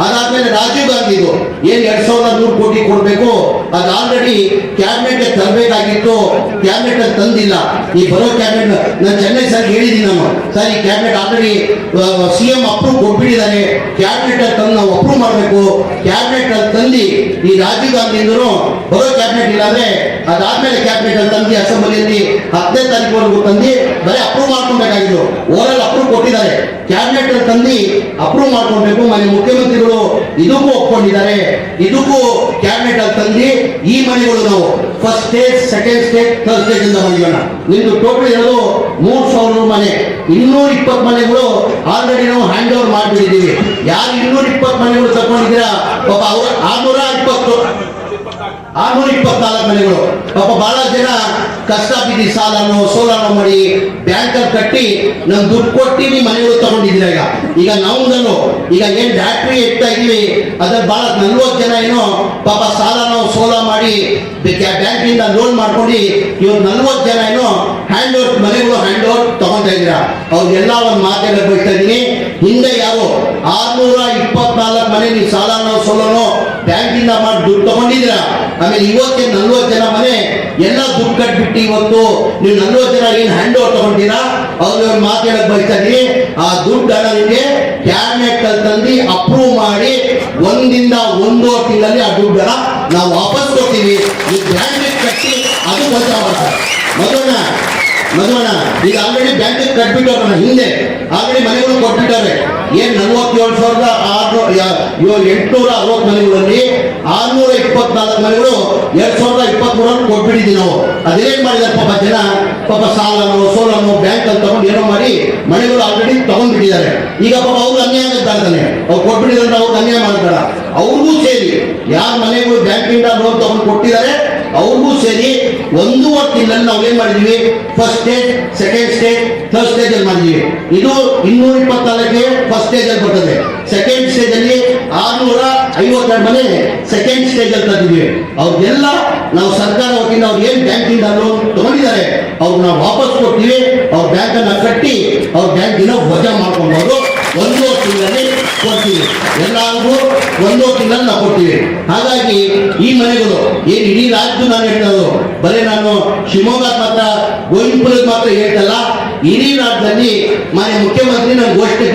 ಅದಾದ್ಮೇಲೆ ರಾಜೀವ್ ಗಾಂಧಿದು ಏನ್ 2,100 ಕೋಟಿ ಕೊಡ್ಬೇಕು, ಅದು ಆಲ್ರೆಡಿ ಕ್ಯಾಬಿನೆಟ್ ತರಬೇಕಾಗಿತ್ತು, ಕ್ಯಾಬಿನೆಟ್ ಅಲ್ಲಿ ತಂದಿಲ್ಲ. ಈ ಬರೋ ಕ್ಯಾಬಿನೆಟ್ ನಾನು ಚೆನ್ನೈ ಸರ್ ಹೇಳಿದ್ದೀನಿ, ನಾನು ಸರ್ ಈ ಕ್ಯಾಬಿನೆಟ್ ಆಲ್ರೆಡಿ CM ಅಪ್ರೂವ್ ಕೊಟ್ಬಿಟ್ಟಿದ್ದಾರೆ, ಕ್ಯಾಬಿನೆಟ್ ಅಲ್ಲಿ ತಂದು ನಾವು ಅಪ್ರೂವ್ ಮಾಡಬೇಕು. ಕ್ಯಾಬಿನೆಟ್ ಅಲ್ಲಿ ತಂದು ಈ ರಾಜೀವ್ ಗಾಂಧಿಯಿಂದನು ಬರೋ ಕ್ಯಾಬಿನೆಟ್ ಇಲ್ಲಾಂದ್ರೆ ಅದಾದ್ಮೇಲೆ ಕ್ಯಾಬಿನೆಟ್ ಅಲ್ಲಿ ತಂದು ಅಸೆಂಬ್ಲಿಯಲ್ಲಿ 10ನೇ ತಾರೀಕುವರೆಗೂ ತಂದು ಬರೀ ಅಪ್ರೂವ್ ಮಾಡ್ಕೊಬೇಕಾಗಿತ್ತು. ಓವರಾಲ್ ಅಪ್ರೂವ್ ಕೊಟ್ಟಿದ್ದಾರೆ, ಕ್ಯಾಬಿನೆಟ್ ಅಲ್ಲಿ ತಂದು ಅಪ್ರೂವ್ ಮಾಡ್ಕೊಳ್ಬೇಕು. ಮನೆ ಮುಖ್ಯಮಂತ್ರಿಗಳು ಇದಕ್ಕೂ ಒಪ್ಕೊಂಡಿದ್ದಾರೆ, ಇದಕ್ಕೂ ಕ್ಯಾಬಿನೆಟ್ ಅಲ್ಲಿ ತಂದು ಈ ಮನೆಗಳು ನಾವು first stage, second stage, third stage ಇಂದ ಬಂದಿರೋಣ. ನಿಮ್ದು ಟೋಟಲ್ ಇರೋದು 3,000 ಮನೆ, 220 ಮನೆಗಳು ಆಲ್ರೆಡಿ ನಾವು ಹ್ಯಾಂಡ್ ಓವರ್ ಮಾಡಿಬಿಟ್ಟಿದ್ದೀವಿ. ಯಾರು 220 ಮನೆಗಳು ತಗೊಂಡಿದ್ದೀರಾ ಪಾಪ ಅವರು 624 ಮನೆಗಳು ಪಾಪ ಬಹಳ ಜನ ಕಷ್ಟ ಬಿದ್ದು ಸಾಲನೋ ಸೋಲನೋ ಮಾಡಿ ಬ್ಯಾಂಕಲ್ಲಿ ಕಟ್ಟಿ ನಮ್ ದುಡ್ಡು ಕೊಟ್ಟು ನೀವು ಮನೆಗಳು ತಗೊಂಡಿದ್ದೀರ. ಈಗ ನಾವು ಈಗ ಏನ್ ಬ್ಯಾಟ್ರಿ ಇಡ್ತಾ ಇದೀವಿ ಅದ್ರಲ್ಲಿ ಬಹಳ 40 ಜನ ಏನೋ ಪಾಪ ಸಾಲನೋ ಸೋಲ ಮಾಡಿ ಬ್ಯಾಂಕಿಂದ ಲೋನ್ ಮಾಡ್ಕೊಂಡು ಇವ್ರು 40 ಜನ ಏನೋ ಹ್ಯಾಂಡ್ ಓವರ್ ಮನೆಗಳು ಹ್ಯಾಂಡ್ ಓವರ್ ತಗೊಂತಾ ಇದ್ದೀರಾ. ಅವ್ರಿಗೆಲ್ಲ ಒಂದು ಮಾತಾಡಕ್ ಬಯಸ್ತಾ ಇದ್ದೀನಿ, ಹಿಂದೆ ಯಾರು 624 ಮನೆ ನೀವು ಸಾಲನೋ ಸೋಲನೋ ಬ್ಯಾಂಕಿಂದ ಮಾಡಿ ದುಡ್ಡು ತಗೊಂಡಿದ್ದೀರಾ, ಆಮೇಲೆ ಇವತ್ತೇ 40 ಜನ ಮನೆ ಎಲ್ಲ ದುಡ್ಡು ಕಟ್ಬಿಟ್ಟು ಇವತ್ತು ನೀವು 40 ಜನ ಏನ್ ಹ್ಯಾಂಡ್ ಓವರ್ ತಗೊಂಡಿರಾ ಅವ್ರ ಮಾತಾಡಕ್ ಬಯಸ್ತಾ ಇದ್ದೀನಿ. ಆ ದುಡ್ಡನ್ನ ನಿಮಗೆ ಕ್ಯಾಬಿನೆಟ್ ಅಲ್ಲಿ ತಂದು ಅಪ್ರೂವ್ ಮಾಡಿ 1 ರಿಂದ 1.5 ತಿಂಗಳಲ್ಲಿ ಆ ದುಡ್ಡನ್ನ ನಾವು ವಾಪಸ್ ಕೊಡ್ತೀವಿ. ಈ ಬ್ಯಾಂಕ್ ಕಟ್ಟಿ ಅದು ವಜಾ ಮಾಡ್ತಾರೆ. ಮಧುವಣ್ಣ ಈಗ ಆಲ್ರೆಡಿ ಬ್ಯಾಂಕ್ ಕಟ್ಬಿಟ್ಟವ್ರ ಹಿಂದೆ ಆಲ್ರೆಡಿ ಮನೆಗಳು ಕೊಟ್ಬಿಟ್ಟವ್ರೆ. ಏನ್ 47,860 ಮನೆಗಳಲ್ಲಿ 624 ಮನೆಗಳು 2023 ಕೊಟ್ಬಿಟ್ಟಿದ್ವಿ ನಾವು. ಅದೇನ್ ಮಾಡಿದಾರೆ ಪಾಪ ಜನ, ಪಾಪ ಸಾಲನೋ ಸೋಲನೋ ಬ್ಯಾಂಕ್ ಅಲ್ಲಿ ತಗೊಂಡು ಏನೋ ಮಾಡಿ ಮನೆಗಳು ಆಲ್ರೆಡಿ ತಗೊಂಡ್ಬಿಟ್ಟಿದ್ದಾರೆ. ಈಗ ಪಾಪ ಅವ್ರು ಅನ್ಯಾಯ ಆಗ್ತಾನೆ, ಅವ್ರು ಕೊಟ್ಬಿಟ್ಟಿದ್ರೆ ಅವ್ರಿಗೆ ಅನ್ಯಾಯ ಮಾಡ್ತಾರ. ಅವ್ರಿಗೂ ಸೇರಿ ಯಾರ ಮನೆಗಳು ಬ್ಯಾಂಕಿಂದ ಲೋನ್ ತಗೊಂಡು ಕೊಟ್ಟಿದ್ದಾರೆ ಅವ್ರಿಗೂ ಸೇರಿ 1.5 ತಿಂಗಳಲ್ಲಿ ನಾವು ಏನ್ ಮಾಡಿದೀವಿ, first stage, second stage, third stage ಅಲ್ಲಿ ಮಾಡಿದೀವಿ. ಇದು 224ಗೆ ಫಸ್ಟ್ ಸ್ಟೇಜ್ ಅಲ್ಲಿ ಬರ್ತದೆ. ಸೆಕೆಂಡ್ ಸ್ಟೇಜ್ ಅಲ್ಲಿ 652 ಮನೆ ಸೆಕೆಂಡ್ ಸ್ಟೇಜ್ ಅಲ್ಲಿ ತಂದಿದ್ದೀವಿ. ಅವ್ರಿಗೆಲ್ಲ ನಾವು ಸರ್ಕಾರ ವತಿಯಿಂದ ಅವ್ರು ಏನ್ ಬ್ಯಾಂಕಿಂದ ಲೋನ್ ತಗೊಂಡಿದ್ದಾರೆ ಅವ್ರು ನಾವು ವಾಪಸ್ ಕೊಡ್ತೀವಿ. ಅವ್ರ ಬ್ಯಾಂಕ್ ಅನ್ನ ಕಟ್ಟಿ ಅವ್ರ ಬ್ಯಾಂಕಿನ ವಜಾ ಮಾಡ್ಕೊಂಡು 1.5 ತಿಂಗಳಲ್ಲಿ ಕೊಡ್ತೀವಿ. ಎಲ್ಲರಿಗೂ 1.5 ತಿಂಗಳಲ್ಲಿ ನಾವು ಕೊಡ್ತೀವಿ. ಹಾಗಾಗಿ ಈ ಮನೆಗಳು ಏನ್ ಇಡೀ ರಾಜ್ಯದ ನಾನು ಹೇಳ್ತದ್ದು, ಬರೀ ನಾನು ಶಿವಮೊಗ್ಗ ಮಾತ್ರ ಗೋವಿಂದಪುರದ ಮಾತ್ರ ಹೇಳ್ತಲ್ಲ, ಇಡೀ ರಾಜ್ಯದಲ್ಲಿ ಮಾನ್ಯ ಮುಖ್ಯಮಂತ್ರಿ ನನ್ನ ಘೋಷಣೆ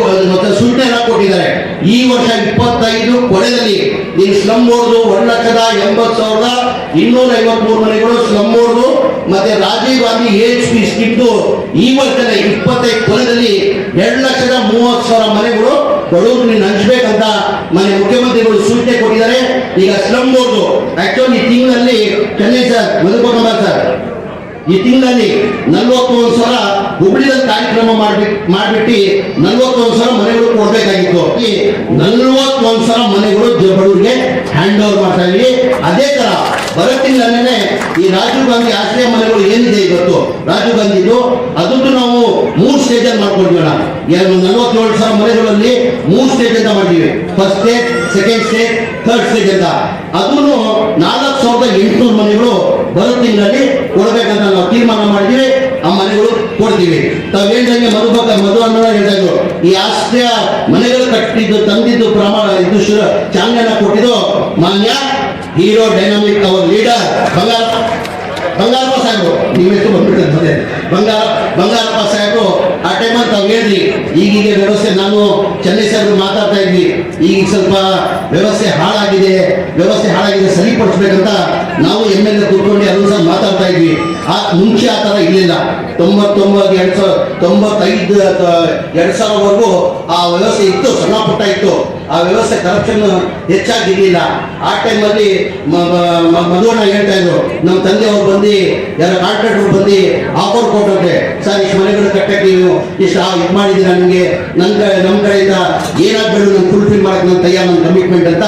ಸೂಚನೆ ಕೊಟ್ಟಿದ್ದಾರೆ. ಈ ವರ್ಷ 25 ಕೊನೆಯಲ್ಲಿ ನೀನು ಸ್ಲಮ್ ಬೋರ್ಡು 1,80,253 ಮನೆಗಳು ಸ್ಲಮ್ ಬೋರ್ಡು ಮತ್ತೆ ರಾಜೀವ್ ಗಾಂಧಿ AHP ಸ್ಕೀಮ್ದು ಈ ವರ್ಷದ 25 ಕೊನೆಯಲ್ಲಿ 2,30,000 ಮನೆಗಳು ಬಡವರು ನೀನು ಹಂಚ್ಬೇಕಂತ ಮನೆ ಮುಖ್ಯಮಂತ್ರಿಗಳು ಸೂಚನೆ ಕೊಟ್ಟಿದ್ದಾರೆ. ಈಗ ಸ್ಲಮ್ ಬೋರ್ಡು ಆಕ್ಚುಲಿ ಈ ತಿಂಗಳಲ್ಲಿ ಚೆನ್ನೈ ಸರ್ ಮಧುಕುಮಾರ್ ಸರ್ ಈ ತಿಂಗಳಲ್ಲಿ 41 ಸಾವಿರ ಹುಬ್ಳಿದಲ್ಲಿ ಕಾರ್ಯಕ್ರಮ ಮಾಡ್ಬಿಟ್ಟು 41 ಸಾವಿರ ಮನೆಗಳು ಕೊಡ್ಬೇಕಾಗಿತ್ತು. ಈ 41 ಸಾವಿರ ಮನೆಗಳು ಬಡವರಿಗೆ ಹ್ಯಾಂಡ್ ಓವರ್ ಮಾಡ್ತಾ ಇದ್ವಿ. ಅದೇ ತರ ಬರೋ ತಿಂಗಳನ್ನೇ ಈ ರಾಜೀವ್ ಗಾಂಧಿ ಆಶ್ರಯ ಮನೆಗಳು ಏನಿದೆ ಇವತ್ತು ರಾಜೀವ್ ಗಾಂಧಿದು ಅದನ್ನು ನಾವು 3 ಸ್ಟೇಜ್ ಅಲ್ಲಿ ಮಾಡ್ಕೊಂಡಿವಲ್ಲ. 47 ಸಾವಿರ ಮನೆಗಳಲ್ಲಿ 3 ಸ್ಟೇಜ್ ಅಂತ ಮಾಡಿದ್ವಿ. First stage, second stage, third stage ಅಂತ. ಅದನ್ನು 4800 ಮನೆಗಳು ಬರೋ ತಿಂಗಳಲ್ಲಿ ಕೊಡ್ಬೇಕಂತ ನಾವು ತೀರ್ಮಾನ ಮಾಡಿದ್ವಿ. ಆ ಮನೆಗಳು ಕೊಡ್ತೀವಿ. ತಾವು ಹೇಳ್ದಂಗೆ ಮಧು ಅಣ್ಣ ಹೇಳಿದ್ರು, ಈ ಆಶ್ರಯ ಮನೆಗಳು ಕಟ್ಟಿದ್ದು ತಂದಿದ್ದು ಪ್ರಮಾಣ ಇದು ಚಾಲನೆ ಕೊಟ್ಟಿದ್ದು ಮಾನ್ಯ hero dynamic hour leader Bangarappa ಸಾಹೇಬರು. ನಿಮ್ಮ ಹೆಸರು ಬಂದ್ಬಿಟ್ಟೆ ಬಂಗಾರಪ್ಪ ಸಾಹೇಬರು. ಆ ಟೈಮಲ್ಲಿ ತಾವು ಹೇಳಿದ್ರಿ ಈಗೀಗ ವ್ಯವಸ್ಥೆ, ನಾನು ಚೆನ್ನೈ ಸಾಹೇಬರು ಮಾತಾಡ್ತಾ ಇದ್ವಿ, ಈಗ ಸ್ವಲ್ಪ ವ್ಯವಸ್ಥೆ ಹಾಳಾಗಿದೆ ಸರಿಪಡಿಸ್ಬೇಕಂತ ನಾವು MLA ಕೂತ್ಕೊಂಡು ಅದನ್ನು ಸಹ ಮಾತಾಡ್ತಾ ಇದ್ವಿ. ಮುಂಚೆ ಆ ಥರ ಇರಲಿಲ್ಲ. 2005-2000ವರೆಗೂ ಆ ವ್ಯವಸ್ಥೆ ಇತ್ತು, ಸಣ್ಣ ಪುಟ್ಟ ಇತ್ತು. ಆ ವ್ಯವಸ್ಥೆ ಕರಪ್ಷನ್ ಹೆಚ್ಚಾಗಿರ್ಲಿಲ್ಲ. ಆ ಟೈಮಲ್ಲಿ ಮಧುವಣ್ಣ ಹೇಳ್ತಾ ಇದ್ರು, ನಮ್ಮ ತಂದೆಯವರು ಬಂದು ಯಾರೋ ಕಾಂಟ್ರಾಕ್ಟರ್ ಬಂದು ಆಫರ್ ಕೊಟ್ಟಂತೆ, ಸರ್ ಇಷ್ಟು ಮನೆಗಳು ಕಟ್ಟಕ್ಕೆ ನೀವು ಇಷ್ಟು ಇದು ಮಾಡಿದ್ದೀರಾ, ನನಗೆ ನಮ್ಮ ಕಡೆಯಿಂದ ಏನಾಗಬೇಡ ನಾನು ಫುಲ್ಫಿಲ್ ಮಾಡಕ್ಕೆ ನನ್ನ ತಯಾರು, ನನ್ನ ಕಮಿಟ್ಮೆಂಟ್ ಅಂತ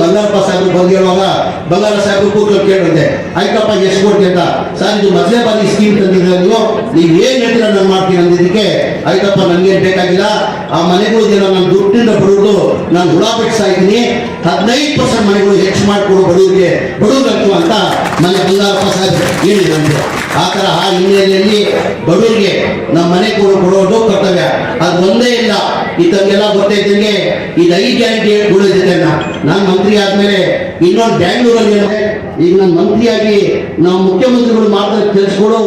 ಬಂಗಾರಪ್ಪ ಸಾಹೇಬ್ರು ಬಂದು ಹೇಳುವಾಗ ಬಂಗಾರ ಸಾಹೇಬ್ರು ಕೂತ್ಕೊಂಡು ಕೇಳಿದೆ, ಆಯ್ತಪ್ಪ ಎಷ್ಟು ಕೊಡ್ತೀವಿ ಅಂತ. ಸರ್ ಇದು ಮೊದಲೇ ಬಾರಿ ಸ್ಕೀಮ್ ತಂದಿದ್ರೆ ನೀವು ಏನು ಹೇಳ್ತೀರ ನಾನು ಮಾಡ್ತೀನಿ ಅಂದಿದ್ದಕ್ಕೆ, ಆಯ್ತಪ್ಪ ನನಗೇನು ಬೇಕಾಗಿಲ್ಲ, ಆ ಮನೆಗಳಿಗೆಲ್ಲ ನಾನು ದುಡ್ಡಿಂದ ಬಡವ್ರದ್ದು ನಾನು ಹುಳ ಬಿಡ್ತಾ ಇದ್ದೀನಿ, 15% ಮನೆಗಳು ಹೆಚ್ಚು ಮಾಡಿಕೊಡು ಬಡವ್ರಿಗಂತೂ ಅಂತ ಮನೆ ಬಂಗಾರಪ್ಪ ಸಾಹೇಬ್ ಹೇಳಿದ್ರು. ಆ ಥರ ಆ ಹಿನ್ನೆಲೆಯಲ್ಲಿ ಬಡವರಿಗೆ ನಮ್ಮ ಮನೆ ಕೊಡೋದು ಕರ್ತವ್ಯ. ಅದು ಒಂದೇ ಇಲ್ಲ, ತಮಗೆಲ್ಲ ಗೊತ್ತೈತಂಗೆ ಇದು 5 ಗ್ಯಾರಂಟಿಗಳು ಜೊತೆ ನಾನು ಮಂತ್ರಿ ಆದ್ಮೇಲೆ ಇನ್ನೊಂದು ಬ್ಯಾಂಗ್ಳೂರಲ್ಲಿ ಈಗ ನಾನು ಮಂತ್ರಿಯಾಗಿ ನಾವು ಮುಖ್ಯಮಂತ್ರಿಗಳು ಮಾಡಿದ ಕೆಲಸಗಳು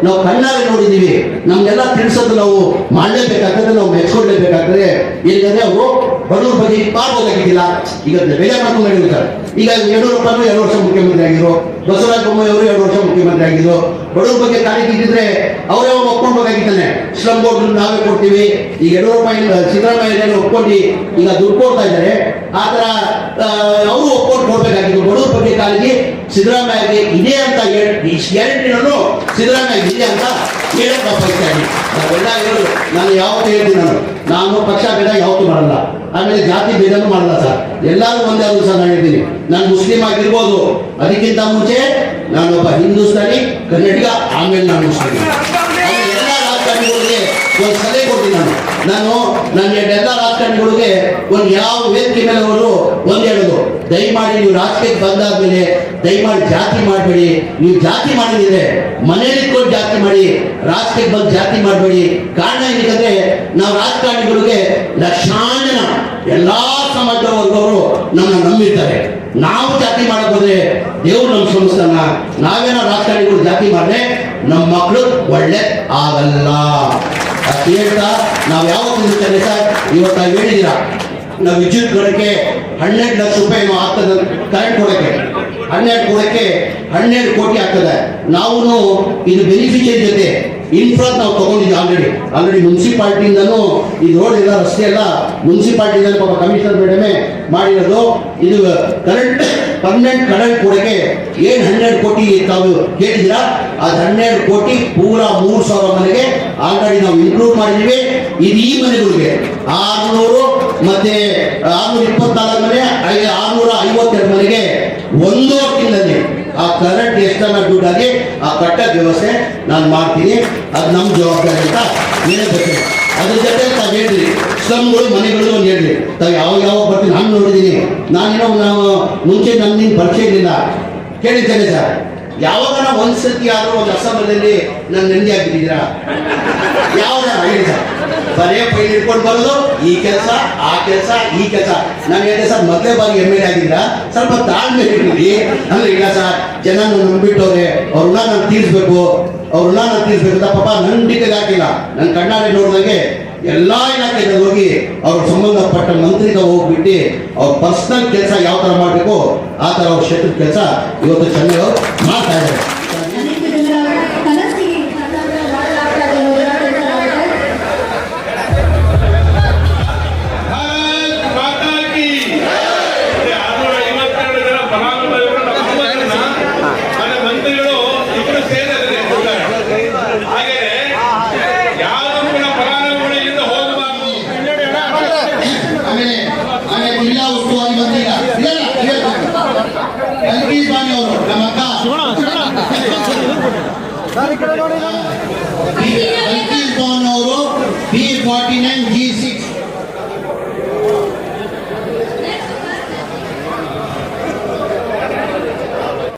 ನಾವು ಕಣ್ಣಾರೆ ನೋಡಿದ್ದೀವಿ. ನಮ್ಗೆಲ್ಲ ತಿಳಿಸೋದು ನಾವು ಮಾಡಲೇಬೇಕಾಗ್ತದೆ, ನಾವು ಮೆಚ್ಕೊಡ್ಲೇಬೇಕಾಗ್ತದೆ. ಏಕೆಂದ್ರೆ ಅವರು ಬಡವ್ರ ಬಗ್ಗೆ ಪಾರ್ಬೋದಾಗಿದ್ದಿಲ್ಲ. ಈಗ ಬೇಜಾರು ಮಾಡ್ಕೊಂಡು ಹೇಳಿರ್ತಾರೆ. ಈಗ ಯಡಿಯೂರಪ್ಪ 2 ವರ್ಷ ಮುಖ್ಯಮಂತ್ರಿ ಆಗಿದ್ರು, ಬಸವರಾಜ ಬೊಮ್ಮಾಯಿ ಅವರು 2 ವರ್ಷ ಮುಖ್ಯಮಂತ್ರಿ ಆಗಿದ್ರು. ಬಡವ್ರ ಬಗ್ಗೆ ಕಾಳಜಿದ್ರೆ ಅವರೇ ಒಪ್ಕೊಳ್ಬೇಕಾಗಿದ್ದಾನೆ. ಸ್ಲಮ್ ಬೋರ್ಡ್ ನಾವೇ ಕೊಡ್ತೀವಿ. ಈಗ ಯಡಿಯೂರಪ್ಪ ಸಿದ್ದರಾಮಯ್ಯ ಒಪ್ಕೊಂಡು ಈಗ ದುಡ್ಡು ಕೊಡ್ತಾ ಇದ್ದಾರೆ. ಆ ಥರ ಅವರು ಒಪ್ಕೊಂಡು ಕೊಡ್ಬೇಕಾಗಿತ್ತು. ಬಡವ್ರ ಬಗ್ಗೆ ಕಾಳಜಿ ಸಿದ್ದರಾಮಯ್ಯಗೆ ಇದೆ ಅಂತ ಗ್ಯಾರಂಟಿನೂ ಸಿದ್ದರಾಮಯ್ಯ ಇದೆ ಅಂತ ಹೇಳಕ್ಕೆ ಬಯಸ್ತಾ ಇದ್ದೀನಿ. ನಾವೆಲ್ಲ ಹೇಳೋದು, ನಾನು ಯಾವತ್ತೂ ಹೇಳ್ತೀನಿ, ನಾನು ಪಕ್ಷ ಭೇದ ಯಾವತ್ತೂ ಮಾಡಲ್ಲ, ಆಮೇಲೆ ಜಾತಿ ಭೇದನೂ ಮಾಡಲ್ಲ ಸರ್. ಎಲ್ಲರೂ ಒಂದೇ ಆದರೂ ಸರ್ ನಾನು ಹೇಳ್ತೀನಿ. ನಾನು ಮುಸ್ಲಿಂ ಆಗಿರ್ಬೋದು, ಅದಕ್ಕಿಂತ ಮುಂಚೆ ನಾನೊಬ್ಬ ಹಿಂದೂಸ್ತಾನಿ ಕನ್ನಡಿಗ, ಆಮೇಲೆ ನಾನು ಮುಸ್ಲಿಂ. ಎಲ್ಲ ರಾಜಕಾರಣಿಗಳಿಗೆ ಒಂದು ಸಲಹೆ ಕೊಡ್ತೀನಿ ನಾನು ಎಲ್ಲ ರಾಜಕಾರಣಿಗಳಿಗೆ ಒಂದು ಯಾವ ವೇದಿಕೆ ಮೇಲೆ ಅವರು ಒಂದು ಹೇಳೋದು, ದಯಮಾಡಿ ನೀವು ರಾಜಕೀಯಕ್ಕೆ ಬಂದಾದ್ಮೇಲೆ ದಯಮಾಡಿ ಜಾತಿ ಮಾಡಬೇಡಿ. ನೀವು ಜಾತಿ ಮಾಡಿದ್ರೆ ಮನೇಲಿ ಇಟ್ಕೊಂಡು ಜಾತಿ ಮಾಡಿ, ರಾಜಕೀಯಕ್ಕೆ ಬಂದು ಜಾತಿ ಮಾಡಬೇಡಿ. ಕಾರಣ ಏನಂದ್ರೆ ನಾವು ರಾಜಕಾರಣಿಗಳಿಗೆ ಲಕ್ಷಾಂತರ ಜನ ಎಲ್ಲಾ ಸಮಾಜದ ವರ್ಗವರು ನಮ್ಮನ್ನ ನಂಬಿರ್ತಾರೆ. ನಾವು ಜಾತಿ ಮಾಡಕ್ ಹೋದ್ರೆ ದೇವ್ರು ನಮ್ಮ ಸಂಸ್ಥಾನ. ನಾವೇನೋ ರಾಜಕಾರಣಿಗಳು ಜಾತಿ ಮಾಡಿದ್ರೆ ನಮ್ಮ ಮಕ್ಕಳು ಒಳ್ಳೆ ಆಗಲ್ಲ. ಹೇಳ್ತಾ ನಾವು ಯಾವತ್ತೂ ಸರ್ ಇವತ್ತು ನಾವು ಹೇಳಿದ್ದೀರಾ, ನಾವು ವಿದ್ಯುತ್ ಕೊಡಕ್ಕೆ 12 ಲಕ್ಷ ರೂಪಾಯಿ ಆಗ್ತದೆ, ಕರೆಂಟ್ ಕೊಡಕ್ಕೆ 12 ಕೋಟಿ ಆಗ್ತದೆ. ನಾವು ಇದು ಬೆನಿಫಿಷಿಯರಿ ಜೊತೆ ಇನ್ಫ್ರಾ ನಾವು ತಗೊಂಡಿದ್ದೀವಿ. ಆಲ್ರೆಡಿ ಮುನ್ಸಿಪಾಲ್ಟಿಯಿಂದನೂ ಈ ರೋಡ್ ಎಲ್ಲ ರಸ್ತೆ ಎಲ್ಲ ಮುನ್ಸಿಪಾಲ್ಟಿಯಿಂದ ಪಾಪ ಕಮಿಷನರ್ ಮೇಡಮೇ ಮಾಡಿರೋದು. ಇದು ಕರೆಂಟ್ ಪರ್ಮನೆಂಟ್ ಕರೆಂಟ್ ಕೊಡಕ್ಕೆ ಏನು 12 ಕೋಟಿ ತಾವು ಕೇಳಿದ್ದೀರಾ, ಅದು 12 ಕೋಟಿ ಪೂರ 3000 ಮನೆಗೆ ಆಲ್ರೆಡಿ ನಾವು ಇನ್ಕ್ಲೂಡ್ ಮಾಡಿದ್ದೀವಿ. ಇದು ಈ ಮನೆಗಳಿಗೆ 600 ಮತ್ತೆ 624 ಮನೆ, 652 ಮನೆಗೆ 1 ವರ್ಷದಲ್ಲಿ ಆ ಕರೆಂಟ್ ಎಷ್ಟನ್ನ ದುಡ್ಡಾಗಿ ಆ ಕಟ್ಟದ ವ್ಯವಸ್ಥೆ ನಾನು ಮಾಡ್ತೀನಿ. ಅದು ನಮ್ಮ ಜವಾಬ್ದಾರಿ ಅಂತ ಹೇಳ್ಬೇಕು. ಅದ್ರ ಜೊತೆ ತಾವು ಹೇಳಿದ್ರಿ ಸ್ಲಮ್ಗಳು ಮನೆಗಳು ಒಂದು ಹೇಳಿದ್ರಿ. ತಾವು ಯಾವಾಗ ಬರ್ತೀನಿ ನಾನು ನೋಡಿದ್ದೀನಿ. ನಾವು ಮುಂಚೆ ನನ್ನ ಪರಿಚಯ ಇರಲಿಲ್ಲ, ಕೇಳಿದ್ದೇನೆ ಸರ್. ಯಾವಾಗ ನಾವು ಒಂದ್ಸತಿ ಆದರೂ ಒಂದು ಅಸಂಬಳದಲ್ಲಿ ನನ್ನ ನೆಮ್ಮದಿ ಆಗಿದ್ದೀರಾ? ಯಾವಾಗ ಹೇಳಿ ಸರ್, ಬರೇ ಫೈಲ್ ಇಟ್ಕೊಂಡು ಬರೋದು, ಈ ಕೆಲಸ ಆ ಕೆಲಸ ಈ ಕೆಲಸ. ನಾನು ಹೇಳಿದೆ ಸರ್, ಮೊದಲೇ ಬಾರಿ MLA ಆಗಿದ್ದೀರಾ, ಸ್ವಲ್ಪ ತಾಳ್ಮೆ ಇರಲಿ ಅಂದ್ರೆ. ಇಲ್ಲ ಸರ್, ಜನ ನಂಬಿಟ್ಟವ್ರೆ, ಅವ್ರನ್ನ ನಾನು ತೀರಿಸ್ಬೇಕು ಅಂತ ಪಾಪ ನನ್ನ ಡಿಕೆಗೆ ಹಾಕಿಲ್ಲ. ನನ್ನ ಕಣ್ಣಾರೆ ನೋಡಿದಂಗೆ ಎಲ್ಲಾ ಇಲಾಖೆಗಳಲ್ಲಿ ಹೋಗಿ ಅವ್ರ ಸಂಬಂಧಪಟ್ಟ ಮಂತ್ರಿಗೆ ಹೋಗ್ಬಿಟ್ಟು ಅವ್ರ ಪರ್ಸನಲ್ ಕೆಲಸ ಯಾವ ತರ ಮಾಡಬೇಕು ಆ ತರ ಅವ್ರ ಕ್ಷೇತ್ರದ ಕೆಲಸ ಇವತ್ತು ಚೆನ್ನಾಗಿ ಮಾಡ್ತಾ ಇದ್ದಾರೆ.